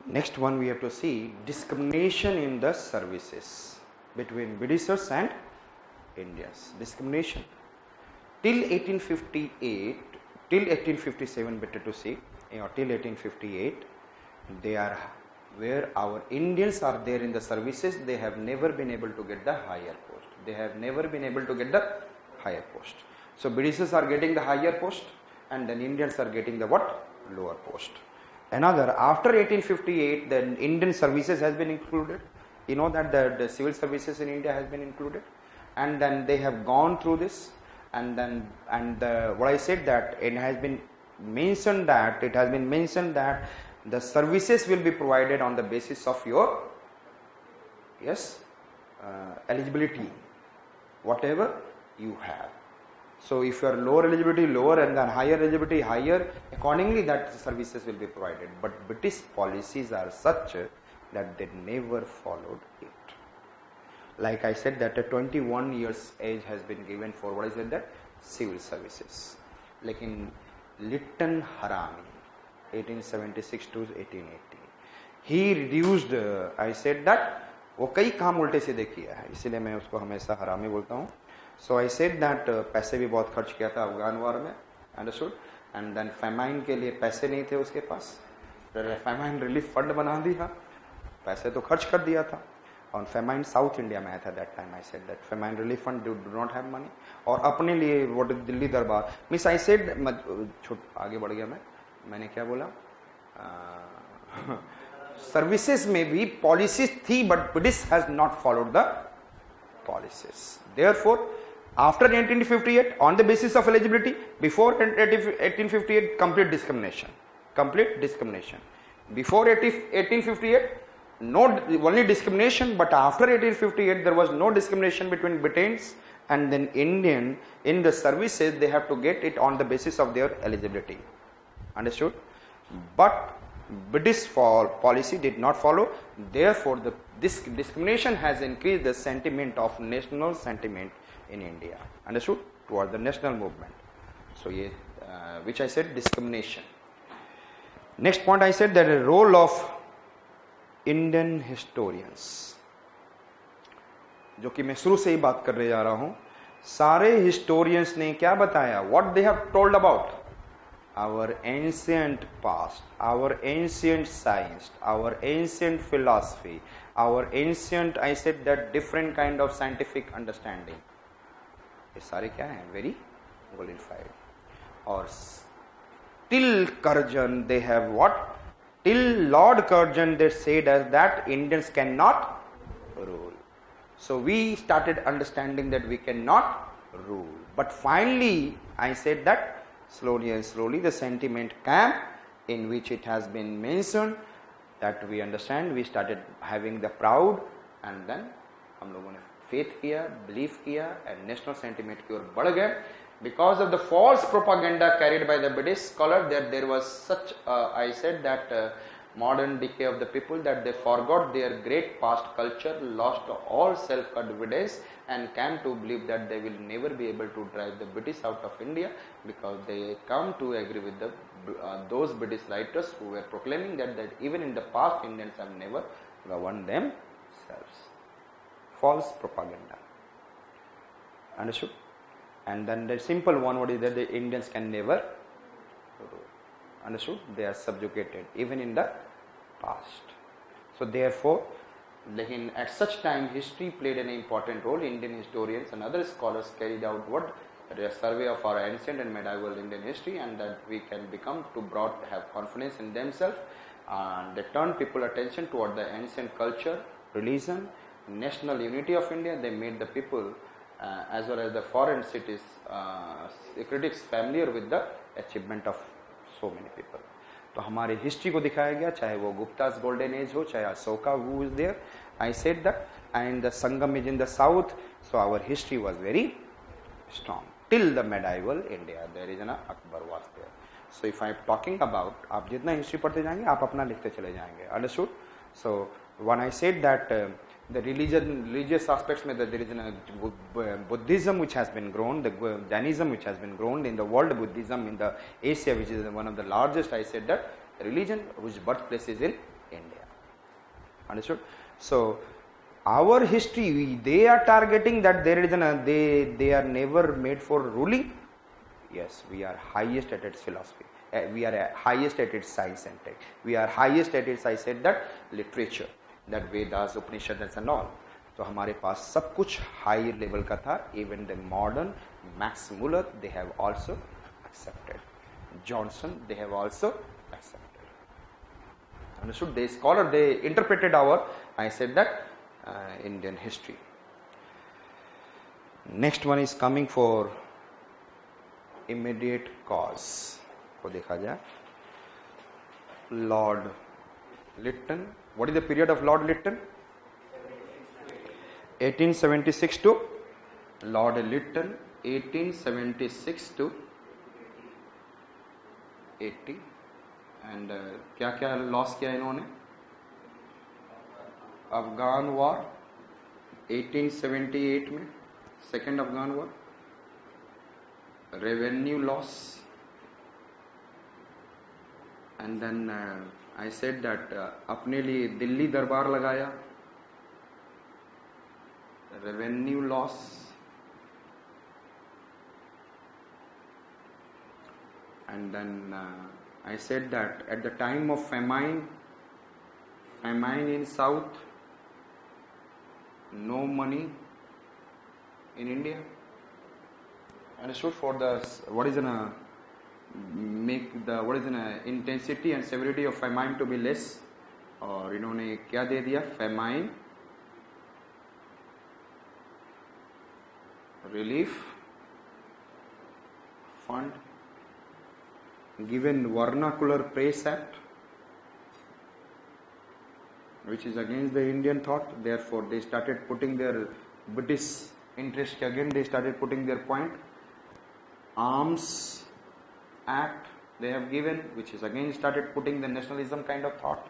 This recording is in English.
Next one we have to see discrimination in the services between Britishers and Indians. Discrimination. Till 1858, till 1857 better to say, or till 1858, they are where our Indians are there in the services, they have never been able to get the higher post. They have never been able to get the higher post. So Britishers are getting the higher post and then Indians are getting the what? Lower post. Another, after 1858, the Indian services has been included. You know that the civil services in India has been included, and then they have gone through this, and then what I said that it has been mentioned that the services will be provided on the basis of your eligibility, whatever you have. So if you are lower eligibility, lower, and then higher eligibility, higher, accordingly that services will be provided. But British policies are such that they never followed it. Like I said that a 21 years age has been given for what I said that civil services. Like in Lytton Harami, 1876 to 1880, he reduced, I said that वो कई काम उल्टे सीधे किया है, इसीलिए मैं उसको हमेशा हरामी बोलता हूँ. So I said that पैसे भी बहुत खर्च किया था अफगान वार में, understood, and then famine के लिए पैसे नहीं थे उसके पास, famine relief fund बना दिया, पैसे तो खर्च कर दिया था, और famine साउथ इंडिया में आया था that time. I said that famine relief fund do not have money, और अपने लिए वो दिल्ली दरबार, miss I said, आगे बढ़ गया मैंने क्या बोला, सर्विसेज में भी पॉलिसीज थी, but British has not followed the policies. Therefore after 1858, on the basis of eligibility, before 1858, complete discrimination. Before 1858, no only discrimination, but after 1858, there was no discrimination between Britons and then Indian in the services. They have to get it on the basis of their eligibility. Understood? But British policy did not follow. Therefore, this discrimination has increased the sentiment of national sentiment in India, understood, towards the national movement. So, which I said discrimination. Next point I said that the role of Indian historians, जो कि मैं शुरू से ही बात कर रहे जा रहा हूँ, सारे historians ने क्या बताया? What they have told about our ancient past, our ancient science, our ancient philosophy, our ancient, I said that different kind of scientific understanding. ये सारे क्या हैं? Very qualified. और till Curzon they have what? Till Lord Curzon they said as that Indians cannot rule. So we started understanding that we cannot rule. But finally I said that slowly and slowly the sentiment came in which it has been mentioned that we understand, we started having the proud, and then हम लोगों ने faith किया, belief किया, and national sentiment की ओर बढ़ गए. Because of the false propaganda carried by the British scholar, that there was such I said that modern decay of the people, that they forgot their great past culture, lost all self-confidence, and came to believe that they will never be able to drive the British out of India, because they come to agree with the those British writers who were proclaiming that even in the past Indians have never governed themselves. False propaganda. Understood? And then the simple one, what is that the Indians can never rule. Understood? They are subjugated even in the past. So therefore, at such time history played an important role. Indian historians and other scholars carried out what? A survey of our ancient and medieval Indian history, and that we can become to broad, have confidence in themselves, and they turn people attention toward the ancient culture, religion, national unity of India. They made the people as well as the foreign cities critics familiar with the achievement of so many people. तो हमारी history को दिखाया गया, चाहे वो गुप्ता's golden age हो, चाहे Ashoka who is there. I said that, and the Sangam is in the south, so our history was very strong till the medieval India. There is an Akbar was there. So if I am talking about, आप जितना history पढ़ते जाएंगे आप अपना लिखते चले जाएंगे. Understood? So when I said that the religious aspects में there is a Buddhism which has been grown, the Jainism which has been grown in the world, Buddhism in the Asia which is one of the largest. I said that religion whose birthplace is in India. Understood? So our history, they are targeting that there is they are never made for ruling. Yes, we are highest at its philosophy. We are highest at its science and tech. We are highest at its, I said that, literature, that Vedas, Upanishads and all. तो हमारे पास सब कुछ high level का था. Even the modern Max Muller, they have also accepted. Johnson, they have also accepted. Understood? They scholar, they interpreted our, I said that, Indian history. Next one is coming for immediate cause. को देखा जाए. Lord Lytton. What is the period of Lord Lytton? 1876 to Lord Lytton, 1876 to 80. And क्या क्या loss किया इन्होंने? Afghan war 1878 में, second Afghan war, revenue loss, and then I said that अपने लिए दिल्ली दरबार लगाया, revenue loss, and then I said that at the time of famine in South, no money in India, understood, for the what is an intensity and severity of famine to be less, और इन्होंने क्या दे दिया? famine relief fund, given vernacular press act, which is against the Indian thought. Therefore they started putting their British interest, again they started putting their point. Arms act they have given, which is again started putting the nationalism kind of thought.